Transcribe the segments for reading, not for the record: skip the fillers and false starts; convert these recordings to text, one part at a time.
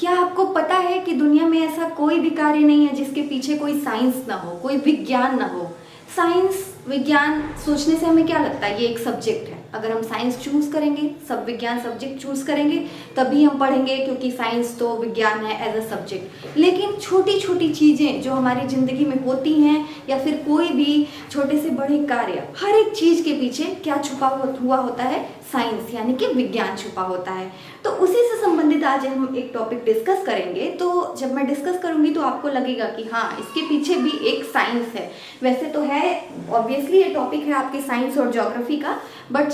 क्या आपको पता है कि दुनिया में ऐसा कोई भी कार्य नहीं है जिसके पीछे कोई साइंस ना हो, कोई विज्ञान ना हो। साइंस विज्ञान सोचने से हमें क्या लगता है, ये एक सब्जेक्ट है। अगर हम साइंस चूज करेंगे, सब विज्ञान सब्जेक्ट चूज करेंगे, तभी हम पढ़ेंगे, क्योंकि साइंस तो विज्ञान है एज अ सब्जेक्ट। लेकिन छोटी छोटी चीज़ें जो हमारी ज़िंदगी में होती हैं, या फिर कोई भी छोटे से बड़े कार्य, हर एक चीज़ के पीछे क्या छुपा हुआ होता है, साइंस यानी कि विज्ञान छुपा होता है। तो उसी से संबंधित आज हम एक टॉपिक डिस्कस करेंगे। तो जब मैं डिस्कस करूंगी तो आपको लगेगा कि हाँ, इसके पीछे भी एक साइंस है। वैसे तो है, ऑब्वियसली ये टॉपिक है आपके साइंस और ज्योग्राफी का, बट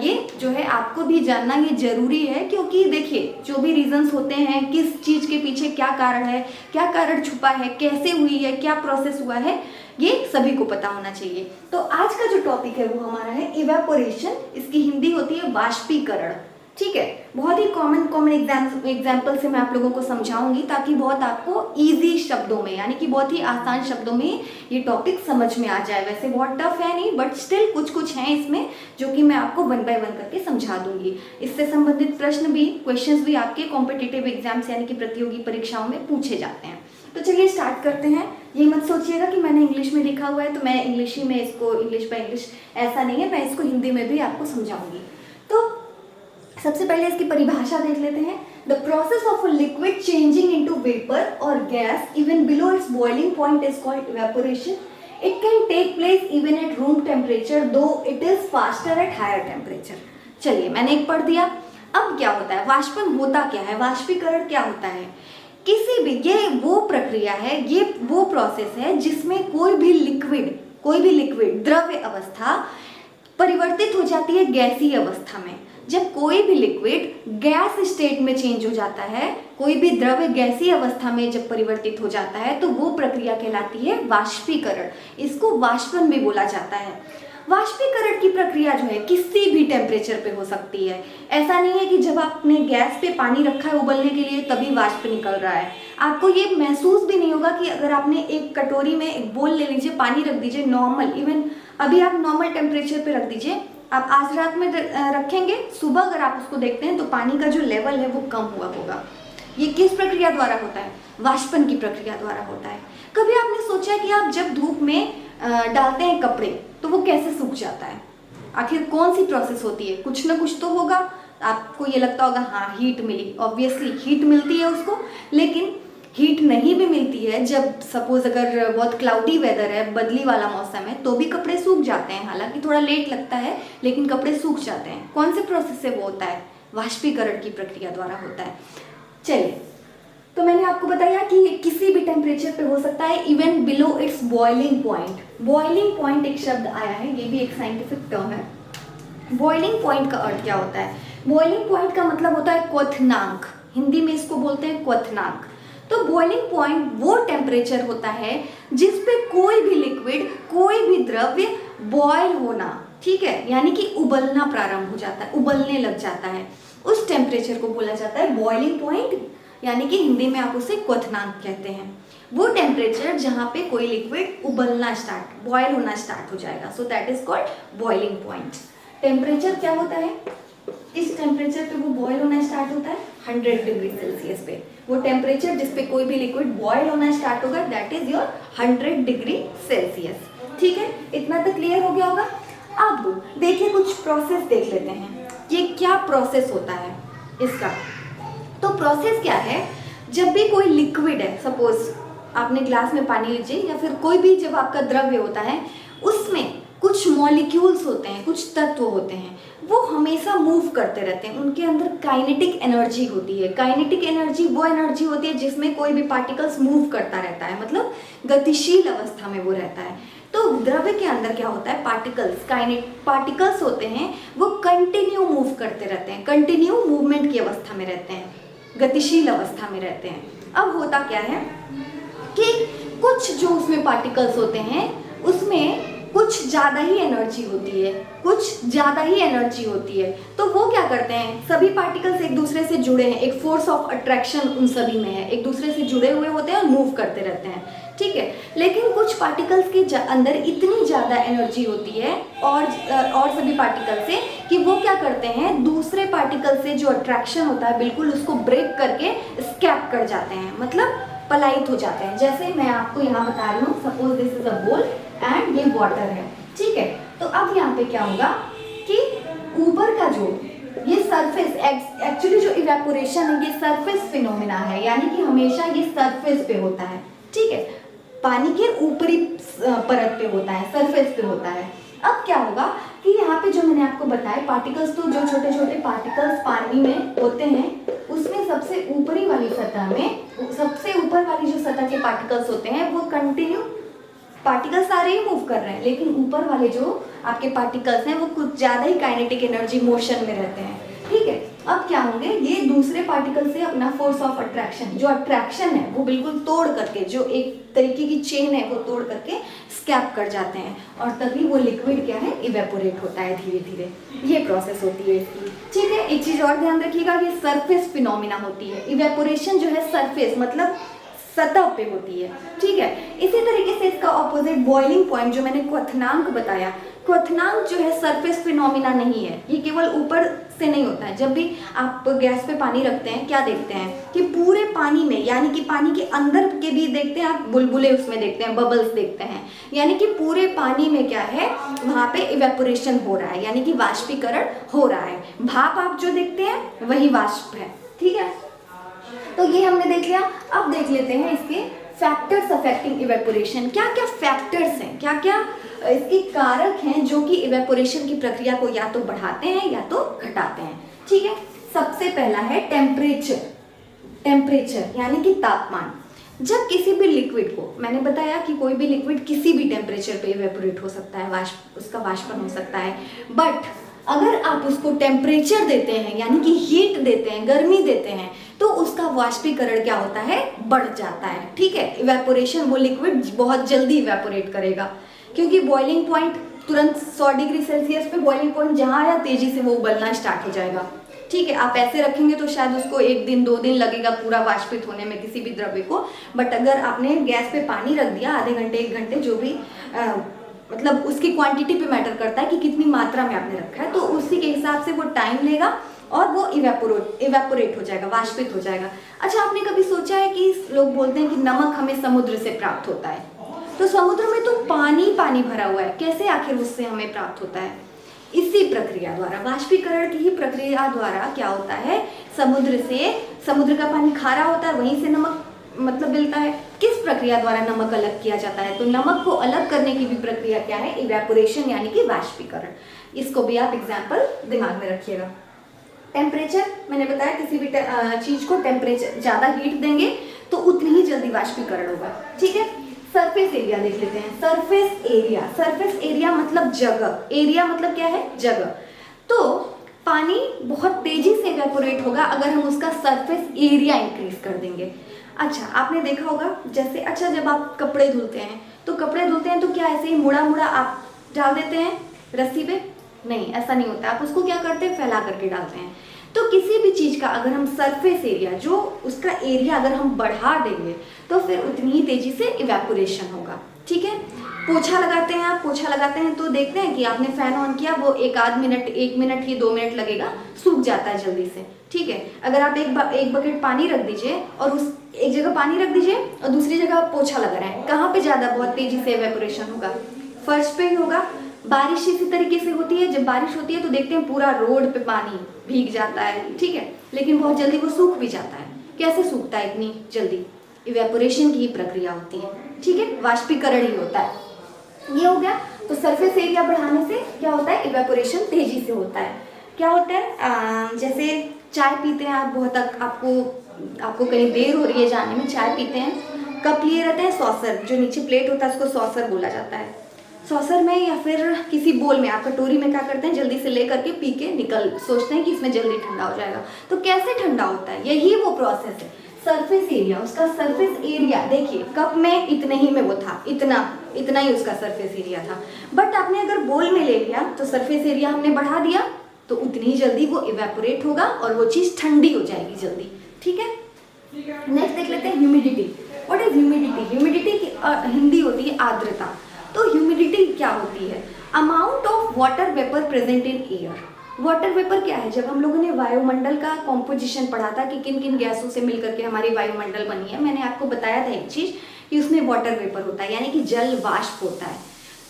ये जो है आपको भी जानना ये जरूरी है, क्योंकि देखिए जो भी रीजंस होते हैं, किस चीज़ के पीछे क्या कारण है, क्या कारण छुपा है, कैसे हुई है, क्या प्रोसेस हुआ है, ये सभी को पता होना चाहिए। तो आज का जो टॉपिक है वो हमारा है इवेपोरेशन। इसकी हिंदी होती है वाष्पीकरण। ठीक है, बहुत ही कॉमन एग्जाम्पल से मैं आप लोगों को समझाऊंगी, ताकि बहुत आपको इजी शब्दों में, यानी कि बहुत ही आसान शब्दों में ये टॉपिक समझ में आ जाए। वैसे बहुत टफ है नहीं, बट स्टिल कुछ कुछ हैं इसमें जो कि मैं आपको वन बाय वन करके समझा दूंगी। इससे संबंधित प्रश्न भी, क्वेश्चंस भी आपके कॉम्पिटिटिव एग्जाम्स यानी कि प्रतियोगी परीक्षाओं में पूछे जाते हैं। तो चलिए स्टार्ट करते हैं। ये मत सोचिएगा कि मैंने इंग्लिश में लिखा हुआ है तो मैं इंग्लिश ही में इसको, इंग्लिश बाय इंग्लिश, ऐसा नहीं है। मैं इसको हिंदी में भी आपको समझाऊंगी। तो सबसे पहले इसकी परिभाषा देख लेते हैं। The process of a liquid changing into vapour or gas even below its boiling point is called evaporation. It can take place even at room temperature, though it is faster at higher temperature. चलिए, मैंने एक पढ़ दिया। अब क्या होता है, वाष्पन होता क्या है, वाष्पीकरण क्या होता है? किसी भी, ये वो प्रक्रिया है, ये वो प्रोसेस है जिसमें कोई भी लिक्विड द्रव्य अवस्था परिवर्तित हो जाती है गैसीय अवस्था में। जब कोई भी लिक्विड गैस स्टेट में चेंज हो जाता है, कोई भी द्रव्य गैसीय अवस्था में जब परिवर्तित हो जाता है, तो वो प्रक्रिया कहलाती है वाष्पीकरण। इसको वाष्पन भी बोला जाता है। वाष्पीकरण की प्रक्रिया जो है किसी भी टेम्परेचर पे हो सकती है। ऐसा नहीं है कि जब आपने गैस पे पानी रखा है उबलने के लिए तभी वाष्प निकल रहा है। आपको ये महसूस भी नहीं होगा कि अगर आपने एक कटोरी में एक बोल ले लीजिए, पानी रख दीजिए नॉर्मल, इवन अभी आप नॉर्मल टेम्परेचर पे रख दीजिए, आप आज रात में रखेंगे, सुबह अगर आप उसको देखते हैं तो पानी का जो लेवल है वो कम हुआ होगा। ये किस प्रक्रिया द्वारा होता है? वाष्पन की प्रक्रिया द्वारा होता है। कभी आपने सोचा कि आप जब धूप में डालते हैं कपड़े तो वो कैसे सूख जाता है? आखिर कौन सी प्रोसेस होती है? कुछ ना कुछ तो होगा। आपको ये लगता होगा हाँ हीट मिली, ऑब्वियसली हीट मिलती है उसको, लेकिन हीट नहीं भी मिलती है जब सपोज अगर बहुत क्लाउडी वेदर है, बदली वाला मौसम है, तो भी कपड़े सूख जाते हैं। हालांकि थोड़ा लेट लगता है लेकिन कपड़े सूख जाते हैं। कौन से प्रोसेस से वो होता है? वाष्पीकरण की प्रक्रिया द्वारा होता है। चलिए, तो मैंने आपको बताया कि किसी भी टेम्परेचर पे हो सकता है, even below its boiling point. Boiling point एक शब्द आया है, ये भी एक साइंटिफिक टर्म है। बॉइलिंग पॉइंट का अर्थ क्या होता है? बॉइलिंग पॉइंट का मतलब होता है क्वथनांक। हिंदी में इसको बोलते हैं क्वथनांक। तो बॉइलिंग पॉइंट वो टेम्परेचर होता है जिस पे कोई भी लिक्विड, कोई भी द्रव्य बॉयल होना, ठीक है, यानी कि उबलना प्रारंभ हो जाता है, उबलने लग जाता है, उस टेम्परेचर को बोला जाता है बॉइलिंग पॉइंट, यानी कि हिंदी में आप उसे क्वथनांक कहते हैं। वो टेम्परेचर जहाँ पे कोई लिक्विड उबलना स्टार्ट, बॉयल होना स्टार्ट हो जाएगा, so that is called boiling point. Temperature क्या होता है? इस टेम्परेचर पे वो बॉयल होना स्टार्ट होता है 100 डिग्री सेल्सियस पे। वो टेम्परेचर जिस पे कोई भी लिक्विड बॉयल होना स्टार्ट होगा, that is your 100 degree Celsius. ठीक है, इतना तो क्लियर हो गया होगा। अब देखिए कुछ प्रोसेस देख लेते हैं, ये क्या प्रोसेस होता है इसका। तो प्रोसेस क्या है, जब भी कोई लिक्विड है, सपोज आपने ग्लास में पानी लीजिए, या फिर कोई भी जब आपका द्रव्य होता है, उसमें कुछ मॉलिक्यूल्स होते हैं, कुछ तत्व होते हैं, वो हमेशा मूव करते रहते हैं। उनके अंदर काइनेटिक एनर्जी होती है। काइनेटिक एनर्जी वो एनर्जी होती है जिसमें कोई भी पार्टिकल्स मूव करता रहता है, मतलब गतिशील अवस्था में वो रहता है। तो द्रव्य के अंदर क्या होता है, पार्टिकल्स होते हैं, वो कंटिन्यू मूव करते रहते हैं, कंटिन्यू मूवमेंट की अवस्था में रहते हैं, गतिशील अवस्था में रहते हैं। अब होता क्या है कि कुछ जो उसमें पार्टिकल्स होते हैं उसमें कुछ ज़्यादा ही एनर्जी होती है, तो वो क्या करते हैं, सभी पार्टिकल्स एक दूसरे से जुड़े हैं, एक फोर्स ऑफ अट्रैक्शन उन सभी में है, एक दूसरे से जुड़े हुए होते हैं और मूव करते रहते हैं, ठीक है। लेकिन कुछ पार्टिकल्स के अंदर इतनी ज़्यादा एनर्जी होती है और सभी पार्टिकल से, कि वो क्या करते हैं, दूसरे पार्टिकल से जो अट्रैक्शन होता है बिल्कुल उसको ब्रेक करके स्केप कर जाते हैं, मतलब पलायित हो जाते हैं। जैसे मैं आपको यहाँ बता रही हूँ, सपोज दिस इज अ बोल एंड ये वाटर है, ठीक है। तो अब यहाँ पे क्या होगा कि ऊपर का जो ये सरफेस, एक्चुअली जो इवेपोरेशन है ये सरफेस फिनोमिना है, यानी कि हमेशा ये सरफेस पे होता है, ठीक है, पानी के ऊपरी परत पे होता है, सरफेस पे होता है। अब क्या होगा कि यहाँ पे जो मैंने आपको बताया पार्टिकल्स, तो जो छोटे छोटे पार्टिकल्स पानी में होते हैं उसमें सबसे ऊपरी वाली सतह में, सबसे ऊपर वाली जो सतह के पार्टिकल्स होते हैं वो कंटिन्यू पार्टिकल्स सारे ही मूव कर रहे हैं, लेकिन ऊपर वाले जो आपके पार्टिकल्स हैं वो कुछ ज़्यादा ही काइनेटिक एनर्जी मोशन में रहते हैं, ठीक है। अब क्या होंगे, ये दूसरे पार्टिकल से अपना फोर्स ऑफ अट्रैक्शन, जो अट्रैक्शन है वो बिल्कुल तोड़ करके, जो एक तरीके की चेन है वो तोड़ करके स्कैप कर जाते हैं, और तभी वो लिक्विड क्या है, इवेपोरेट होता है धीरे धीरे। ये प्रोसेस होती है इसकी, ठीक है। एक चीज़ और ध्यान रखिएगा, ये सरफेस फिनोमिना होती है। इवेपोरेशन जो है सरफेस मतलब सतह पे होती है, ठीक है। इसी तरीके से इसका ऑपोजिट बॉइलिंग पॉइंट जो मैंने क्वथनांक बताया, क्वथनांक जो है सरफेस फिनोमिना नहीं है, ये केवल ऊपर से नहीं होता है। जब भी आप गैस पे पानी रखते हैं क्या देखते हैं कि पूरे पानी में, यानी कि पानी के अंदर के भी देखते हैं आप, बुलबुले उसमें देखते हैं, बबल्स देखते हैं, यानी कि पूरे पानी में क्या है, वहाँ पे इवेपोरेशन हो रहा है, यानी कि वाष्पीकरण हो रहा है। भाप आप जो देखते हैं वही वाष्प है, ठीक है। तो ये हमने देख लिया। अब देख लेते हैं इसके फैक्टर्स अफेक्टिंग इवेपोरेशन। क्या क्या फैक्टर्स हैं, क्या क्या इसके कारक हैं जो कि इवेपोरेशन की प्रक्रिया को या तो बढ़ाते हैं या तो घटाते हैं, ठीक है। सबसे पहला है टेम्परेचर। टेम्परेचर यानी कि तापमान। जब किसी भी लिक्विड को, मैंने बताया कि कोई भी लिक्विड किसी भी टेम्परेचर पे इवेपोरेट हो सकता है, उसका वाष्पन हो सकता है, बट अगर आप उसको टेम्परेचर देते हैं, यानी कि हीट देते हैं, गर्मी देते हैं, तो उसका वाष्पीकरण क्या होता है, बढ़ जाता है, ठीक है। इवेपोरेशन, वो लिक्विड बहुत जल्दी इवेपोरेट करेगा, क्योंकि बॉइलिंग पॉइंट तुरंत 100 डिग्री सेल्सियस पे बॉइलिंग पॉइंट जहाँ आया तेजी से वो उबलना स्टार्ट हो जाएगा, ठीक है। आप ऐसे रखेंगे तो शायद उसको 1 दिन 2 दिन लगेगा पूरा वाष्पित होने में किसी भी द्रव्य को, बट अगर आपने गैस पे पानी रख दिया आधे घंटे 1 घंटे, जो भी मतलब उसकी क्वांटिटी पे मैटर करता है कि कितनी मात्रा में आपने रखा है, तो उसी के हिसाब से वो टाइम लेगा और वो इवेपोरेट हो जाएगा, वाष्पित हो जाएगा। अच्छा, आपने कभी सोचा है कि लोग बोलते हैं कि नमक हमें समुद्र से प्राप्त होता है, तो समुद्र में तो पानी पानी भरा हुआ है, कैसे आखिर उससे हमें प्राप्त होता है? इसी प्रक्रिया द्वारा, वाष्पीकरण की ही प्रक्रिया द्वारा क्या होता है, समुद्र का पानी खारा होता है, वहीं से नमक मतलब मिलता है। किस प्रक्रिया द्वारा नमक अलग किया जाता है? तो नमक को अलग करने की भी प्रक्रिया क्या है, इवेपोरेशन यानी कि वाष्पीकरण। इसको भी आप एग्जाम्पल दिमाग में रखिएगा। टेम्परेचर, मैंने बताया किसी भी चीज को टेम्परेचर ज्यादा हीट देंगे तो उतनी ही जल्दी वाष्पीकरण होगा, ठीक है। सरफेस एरिया देख लेते हैं। सरफेस एरिया मतलब जगह, एरिया मतलब क्या है, जगह। तो पानी बहुत तेजी से इवेपोरेट होगा अगर हम उसका सरफेस एरिया इंक्रीज कर देंगे। अच्छा, आपने देखा होगा जैसे, अच्छा जब आप कपड़े धुलते हैं तो क्या ऐसे ही मुड़ा मुड़ा आप डाल देते हैं रस्सी पे? नहीं, ऐसा नहीं होता। आप उसको क्या करते हैं, फैला करके डालते हैं। तो किसी भी चीज का अगर हम सरफेस एरिया, जो उसका एरिया अगर हम बढ़ा देंगे तो फिर उतनी ही तेजी से इवेपोरेशन होगा, ठीक है। पोछा लगाते हैं तो देखते हैं कि आपने फैन ऑन किया, वो 1 मिनट ही 2 मिनट लगेगा, सूख जाता है जल्दी से, ठीक है। अगर आप एक बकेट पानी रख दीजिए और उस एक जगह पानी रख दीजिए और दूसरी जगह पोछा लगा रहे हैं, कहाँ पे ज्यादा बहुत तेजी से इवेपोरेशन होगा? फर्श पे ही होगा। बारिश इसी तरीके से होती है, जब बारिश होती है तो देखते हैं पूरा रोड पे पानी भीग जाता है, ठीक है, लेकिन बहुत जल्दी वो सूख भी जाता है। कैसे सूखता है इतनी जल्दी? इवेपोरेशन की ही प्रक्रिया होती है, ठीक है, वाष्पीकरण ही होता है। ये हो गया। तो सरफेस एरिया बढ़ाने से क्या होता है, इवेपोरेशन तेजी से होता है। क्या होता है, जैसे चाय पीते हैं आप, बहुत आपको कहीं देर हो रही है जाने में, चाय पीते हैं, कप लिए रहते हैं, सॉसर जो नीचे प्लेट होता है उसको सॉसर बोला जाता है। सॉसर में या फिर किसी बोल में, आप कटोरी में क्या करते हैं, जल्दी से ले करके पी के सोचते हैं कि इसमें जल्दी ठंडा हो जाएगा। तो कैसे ठंडा होता है, यही वो प्रोसेस है। सरफेस एरिया, उसका सरफेस एरिया देखिए, कप में इतने ही में वो था, इतना ही उसका सरफेस एरिया था, बट आपने अगर बोल में ले लिया तो सरफेस एरिया हमने बढ़ा दिया तो उतनी ही जल्दी वो इवेपोरेट होगा और वो चीज़ ठंडी हो जाएगी जल्दी, ठीक है। नेक्स्ट देख लेते हैं humidity. What is humidity? Humidity की हिंदी होती है आर्द्रता। तो ह्यूमिडिटी क्या होती है? Amount of water vapour present in air. Water vapour क्या है? जब हम लोगों ने वायुमंडल का कॉम्पोजिशन पढ़ा था कि किन किन गैसों से मिलकर के हमारी वायुमंडल बनी है, मैंने आपको बताया था एक चीज़ कि उसमें वाटर वेपर होता है, यानी कि जल वाष्प होता है।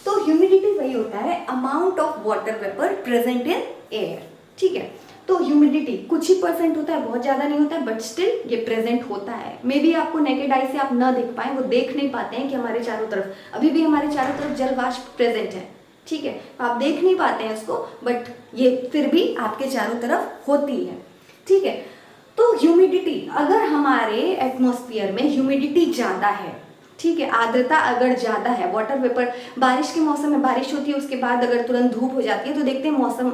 तो ह्यूमिडिटी वही होता है, amount of water vapour present in air, ठीक है। तो ह्यूमिडिटी कुछ ही परसेंट होता है, बहुत ज़्यादा नहीं होता है, बट स्टिल ये प्रेजेंट होता है। मे बी आपको नेकेड आई से आप ना देख पाएँ, वो देख नहीं पाते हैं कि हमारे चारों तरफ अभी भी हमारे चारों तरफ जल वाष्प प्रेजेंट है, ठीक है। आप देख नहीं पाते हैं उसको, बट ये फिर भी आपके चारों तरफ होती है, ठीक है। तो ह्यूमिडिटी, अगर हमारे एटमॉस्फेयर में ह्यूमिडिटी ज़्यादा है, ठीक है, आर्द्रता अगर ज़्यादा है, वाटर वेपर, बारिश के मौसम में बारिश होती है, उसके बाद अगर तुरंत धूप हो जाती है तो देखते हैं मौसम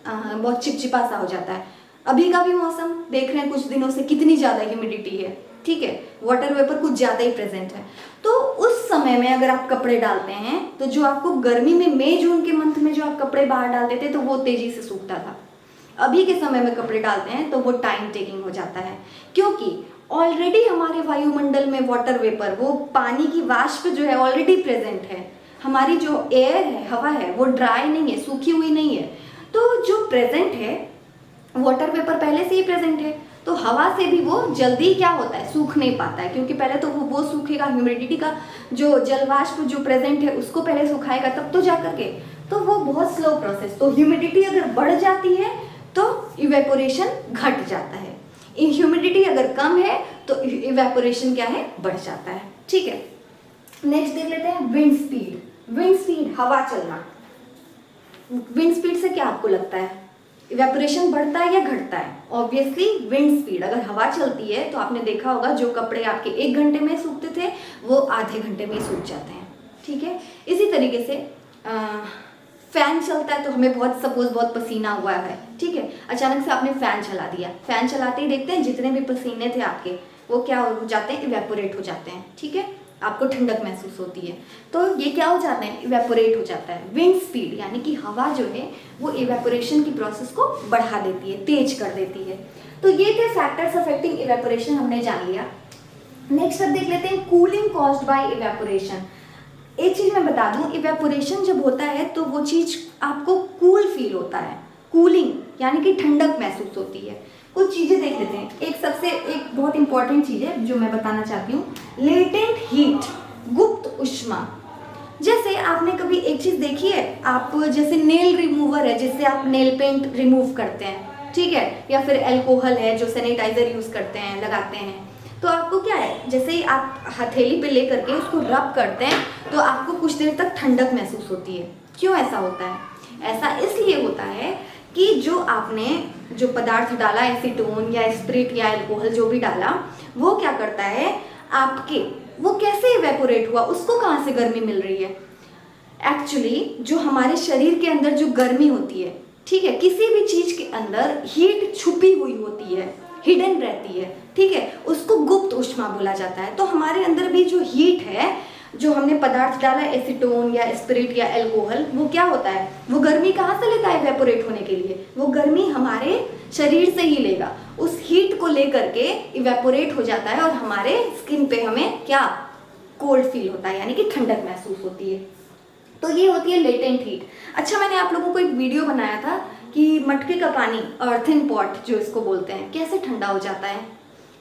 बहुत चिपचिपा सा हो जाता है। अभी का भी मौसम देख रहे हैं कुछ दिनों से कितनी ज़्यादा ह्यूमिडिटी है, ठीक है, वाटर वेपर कुछ ज़्यादा ही प्रेजेंट है। तो उस समय में अगर आप कपड़े डालते हैं तो जो आपको गर्मी में मई जून के मंथ में जो आप कपड़े बाहर डालते थे तो वो तेज़ी से सूखता था। अभी के समय में कपड़े डालते हैं तो वो टाइम टेकिंग हो जाता है, क्योंकि ऑलरेडी हमारे वायुमंडल में वाटर वेपर, वो पानी की वाष्प जो है ऑलरेडी प्रेजेंट है। हमारी जो एयर है, हवा है, वो ड्राई नहीं है, सूखी हुई नहीं है। तो जो प्रेजेंट है वाटर वेपर पहले से ही प्रेजेंट है, तो हवा से भी वो जल्दी क्या होता है, सूख नहीं पाता है, क्योंकि पहले तो वो सूखेगा, ह्यूमिडिटी का जो जलवाष्प जो प्रेजेंट है उसको पहले सुखाएगा तब तो जा करके, तो वो बहुत स्लो प्रोसेस। तो ह्यूमिडिटी अगर बढ़ जाती है तो इवेपोरेशन घट जाता है, ह्यूमिडिटी अगर कम है तो इवेपोरेशन क्या है, बढ़ जाता है, ठीक है। नेक्स्ट देख लेते हैं विंड स्पीड। विंड स्पीड, हवा चलना। विंड स्पीड से क्या आपको लगता है, इवेपोरेशन बढ़ता है या घटता है? ऑब्वियसली विंड स्पीड, अगर हवा चलती है तो आपने देखा होगा जो कपड़े आपके 1 घंटे में सूखते थे वो आधे घंटे में ही सूख जाते हैं, ठीक है। इसी तरीके से फैन चलता है तो हमें बहुत पसीना हुआ है, ठीक है, अचानक से आपने फैन चला दिया, फैन चलाते ही देखते हैं जितने भी पसीने थे आपके वो क्या हो जाते हैं, इवेपोरेट हो जाते हैं, ठीक है, आपको ठंडक महसूस होती है, तो ये क्या हो जाता है, इवेपोरेट हो जाता है। विंड स्पीड यानी कि हवा जो है वो इवेपोरेशन की प्रोसेस को बढ़ा देती है, तेज कर देती है। तो ये थे फैक्टर्स अफेक्टिंग इवेपोरेशन, हमने जान लिया। नेक्स्ट अब देख लेते हैं कूलिंग कॉज्ड बाय इवेपोरेशन। एक चीज मैं बता दूं, इवेपोरेशन जब होता है तो वो चीज आपको कूल फील होता है, कूलिंग यानी कि ठंडक महसूस होती है। कुछ चीजें देख लेते हैं। एक बहुत इंपॉर्टेंट चीज है जो मैं बताना चाहती हूँ, लेटेंट हीट, गुप्त उष्मा। जैसे आपने कभी एक चीज देखी है, आप जैसे नेल रिमूवर है जिससे आप नेल पेंट रिमूव करते हैं, ठीक है, या फिर अल्कोहल है जो सैनिटाइजर यूज करते हैं, लगाते हैं, तो आपको क्या है, जैसे ही आप हथेली पे ले करके उसको रब करते हैं तो आपको कुछ देर तक ठंडक महसूस होती है। क्यों ऐसा होता है? ऐसा इसलिए होता है कि जो आपने जो पदार्थ डाला, एसीटोन या स्पिरिट या अल्कोहल जो भी डाला, वो क्या करता है आपके, वो कैसे इवेपोरेट हुआ, उसको कहाँ से गर्मी मिल रही है? एक्चुअली जो हमारे शरीर के अंदर जो गर्मी होती है, ठीक है, किसी भी चीज के अंदर हीट छुपी हुई होती है, हिडन रहती है, ठीक है, उसको गुप्त उष्मा बोला जाता है। तो हमारे अंदर भी जो हीट है, जो हमने पदार्थ डाला एसीटोन या स्पिरिट या अल्कोहल, वो क्या होता है, वो गर्मी कहाँ से लेता है इवेपोरेट होने के लिए? वो गर्मी हमारे शरीर से ही लेगा, उस हीट को लेकर के इवेपोरेट हो जाता है और हमारे स्किन पे हमें क्या, कोल्ड फील होता है, यानी कि ठंडक महसूस होती है। तो ये होती है लेटेंट हीट। अच्छा, मैंने आप लोगों को एक वीडियो बनाया था कि मटके का पानी, अर्थिन पॉट जो इसको बोलते हैं, कैसे ठंडा हो जाता है,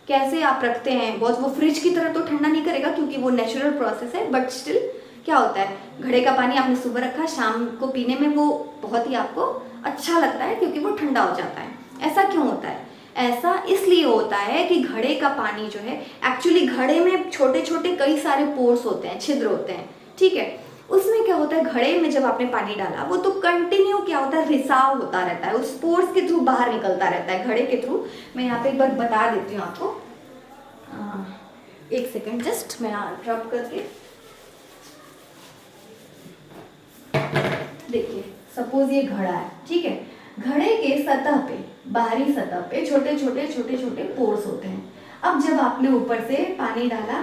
कैसे आप रखते हैं, बहुत वो फ्रिज की तरह तो ठंडा नहीं करेगा क्योंकि वो नेचुरल प्रोसेस है, बट स्टिल क्या होता है, घड़े का पानी आपने सुबह रखा, शाम को पीने में वो बहुत ही आपको अच्छा लगता है क्योंकि वो ठंडा हो जाता है। ऐसा क्यों होता है? ऐसा इसलिए होता है कि घड़े का पानी जो है, एक्चुअली घड़े में छोटे छोटे कई सारे पोर्स होते हैं, छिद्र होते हैं, ठीक है, उसमें क्या होता है, घड़े में जब आपने पानी डाला वो तो कंटिन्यू क्या होता है, रिसाव होता रहता है, उस पोर्स के थ्रू बाहर निकलता रहता है, घड़े के थ्रू। मैं यहाँ पे एक बार बता देती हूँ आपको, एक सेकंड जस्ट मैं रब करके देखिए। सपोज ये घड़ा है, ठीक है, घड़े के सतह पे, बाहरी सतह पे छोटे छोटे पोर्स होते हैं। अब जब आपने ऊपर से पानी डाला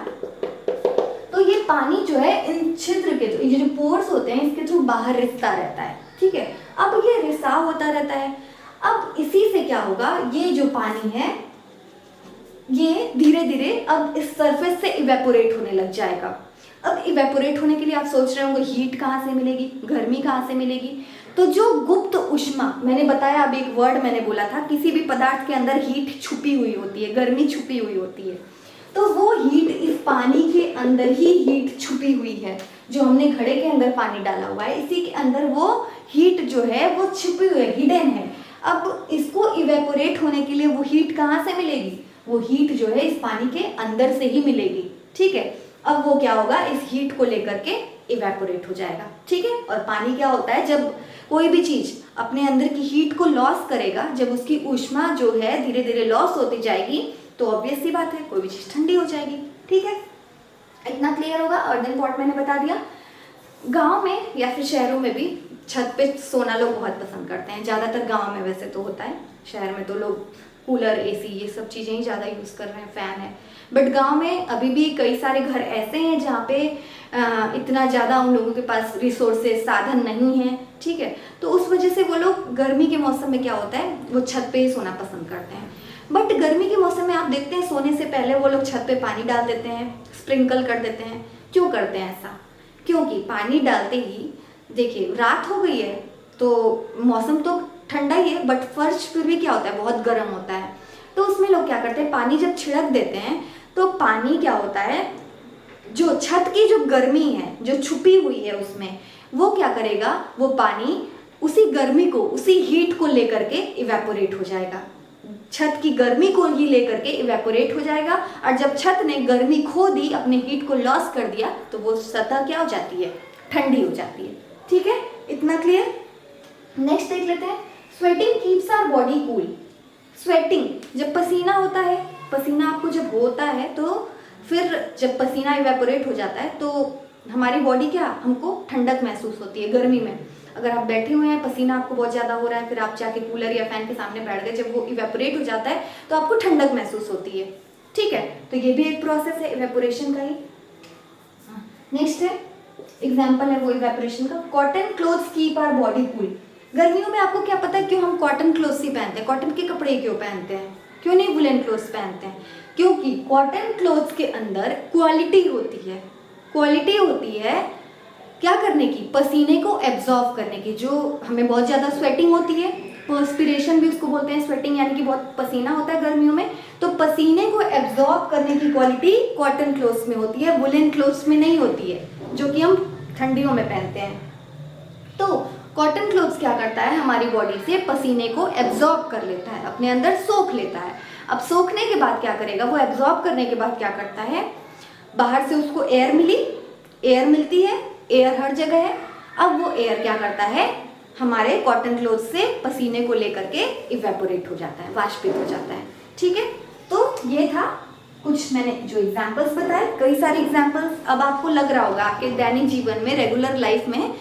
तो ये पानी जो है इन छिद्र के थ्रू, ये जो पोर्स होते हैं इसके थ्रू बाहर रिसता रहता है, ठीक है। अब ये रिसाव होता रहता है। अब इसी से क्या होगा, ये जो पानी है ये धीरे धीरे अब इस सरफेस से इवेपोरेट होने लग जाएगा। अब इवेपोरेट होने के लिए आप सोच रहे होंगे हीट कहाँ से मिलेगी, गर्मी कहाँ से मिलेगी? तो जो गुप्त ऊष्मा, मैंने बताया अभी एक वर्ड मैंने बोला था, किसी भी पदार्थ के अंदर हीट छुपी हुई होती है, गर्मी छुपी हुई होती है, तो वो हीट इस पानी के अंदर ही हीट छुपी हुई है। जो हमने घड़े के अंदर पानी डाला हुआ है, इसी के अंदर वो हीट जो है वो छुपी हुई है, हिडन है। अब इसको इवेपोरेट होने के लिए वो हीट कहाँ से मिलेगी? वो हीट जो है इस पानी के अंदर से ही मिलेगी, ठीक है। अब वो क्या होगा, इस हीट को लेकर के इवेपोरेट हो जाएगा, ठीक है। और पानी क्या होता है, जब कोई भी चीज अपने अंदर की हीट को लॉस करेगा, जब उसकी ऊष्मा जो है धीरे धीरे लॉस होती जाएगी, तो ऑब्वियस सी बात है कोई भी चीज ठंडी हो जाएगी, ठीक है। इतना क्लियर होगा। और देन पॉट मैंने बता दिया। गांव में या फिर शहरों में भी छत पे सोना लोग बहुत पसंद करते हैं, ज़्यादातर गांव में वैसे तो होता है, शहर में तो लोग कूलर, एसी ये सब चीज़ें ही ज़्यादा यूज़ कर रहे हैं, फ़ैन है। बट गांव में अभी भी कई सारे घर ऐसे हैं जहाँ पे इतना ज़्यादा उन लोगों के पास रिसोर्सेज, साधन नहीं है, ठीक है। तो उस वजह से वो लोग गर्मी के मौसम में क्या होता है, वो छत पे ही सोना पसंद करते हैं। बट गर्मी के मौसम में आप देखते हैं सोने से पहले वो लोग छत पे पानी डाल देते हैं, स्प्रिंकल कर देते हैं। क्यों करते हैं ऐसा? क्योंकि पानी डालते ही देखिए रात हो गई है तो मौसम तो ठंडा ही है, बट फर्श फिर भी क्या होता है, बहुत गर्म होता है। तो उसमें लोग क्या करते हैं, पानी जब छिड़क देते हैं तो पानी क्या होता है, जो छत की जो गर्मी है जो छुपी हुई है उसमें, वो क्या करेगा, वो पानी उसी गर्मी को, उसी हीट को लेकर के इवेपोरेट हो जाएगा, छत की गर्मी को ही लेकर के इवेपोरेट हो जाएगा। और जब छत ने गर्मी खो दी, अपने हीट को लॉस कर दिया, तो वो सतह क्या हो जाती है, ठंडी हो जाती है, ठीक है। इतना क्लियर। नेक्स्ट देख लेते हैं, sweating keeps our body cool. Sweating, जब पसीना होता है, पसीना आपको जब होता है तो फिर जब पसीना इवेपोरेट हो जाता है तो हमारी बॉडी क्या, हमको ठंडक महसूस होती है गर्मी में। अगर आप बैठे हुए हैं, पसीना आपको बहुत ज़्यादा हो रहा है, फिर आप जाके कूलर या फैन के सामने बैठ गए, जब वो इवेपोरेट हो जाता है तो आपको ठंडक महसूस होती है, ठीक है। तो ये भी एक प्रोसेस है इवेपोरेशन का ही। नेक्स्ट है एग्जाम्पल है वो इवेपोरेशन का, cotton clothes keep our body cool. गर्मियों में आपको क्या पता है क्यों हम कॉटन क्लोथ्स ही पहनते हैं, कॉटन के कपड़े क्यों पहनते हैं, क्यों नहीं वुलन क्लोथ्स पहनते हैं? क्योंकि कॉटन क्लोथ्स के अंदर क्वालिटी होती है, क्वालिटी होती है क्या करने की, पसीने को एब्जॉर्ब करने की। जो हमें बहुत ज़्यादा स्वेटिंग होती है, पर्स्पिरेशन भी उसको बोलते हैं, स्वेटिंग यानी कि बहुत पसीना होता है गर्मियों में, तो पसीने को एब्जॉर्ब करने की क्वालिटी कॉटन क्लोथ्स में होती है, वुलन क्लोथ्स में नहीं होती है, जो कि हम ठंडियों में पहनते हैं। तो कॉटन क्लोथ्स क्या करता है, हमारी बॉडी से पसीने को एब्जॉर्ब कर लेता है, अपने अंदर सोख लेता है। अब सोखने के बाद क्या करेगा, वो एब्जॉर्ब करने के बाद क्या करता है, बाहर से उसको एयर मिली, एयर मिलती है, एयर हर जगह है। अब वो एयर क्या करता है, हमारे कॉटन क्लोथ से पसीने को लेकर के इवेपोरेट हो जाता है, वाष्पित हो जाता है, ठीक है। तो ये था कुछ मैंने जो एग्जाम्पल्स बताए, कई सारे एग्जाम्पल्स। अब आपको लग रहा होगा आपके दैनिक जीवन में, रेगुलर लाइफ में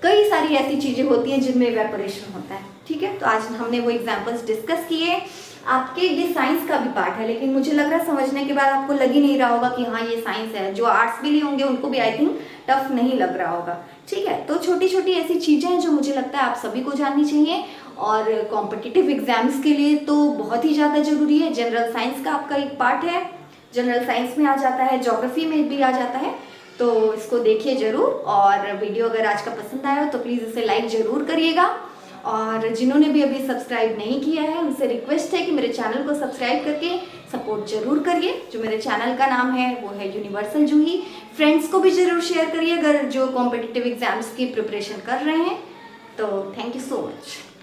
कई सारी ऐसी चीज़ें होती हैं जिनमें इवेपोरेशन होता है, ठीक है। तो आज हमने वो एग्जाम्पल्स डिस्कस किए। आपके ये साइंस का भी पार्ट है, लेकिन मुझे लग रहा है समझने के बाद आपको लग ही नहीं रहा होगा कि हाँ ये साइंस है। जो आर्ट्स भी लिए होंगे उनको भी आई थिंक टफ नहीं लग रहा होगा, ठीक है। तो छोटी छोटी ऐसी चीज़ें हैं जो मुझे लगता है आप सभी को जाननी चाहिए, और कॉम्पिटिटिव एग्जाम्स के लिए तो बहुत ही ज़्यादा ज़रूरी है। जनरल साइंस का आपका एक पार्ट है, जनरल साइंस में आ जाता है, ज्योग्राफी में भी आ जाता है, तो इसको देखिए ज़रूर। और वीडियो अगर आज का पसंद आया हो तो प्लीज़ इसे लाइक ज़रूर करिएगा, और जिन्होंने भी अभी सब्सक्राइब नहीं किया है उनसे रिक्वेस्ट है कि मेरे चैनल को सब्सक्राइब करके सपोर्ट जरूर करिए। जो मेरे चैनल का नाम है वो है यूनिवर्सल जूही। फ्रेंड्स को भी ज़रूर शेयर करिए अगर जो कॉम्पिटिटिव एग्जाम्स की प्रिपरेशन कर रहे हैं। तो थैंक यू सो मच।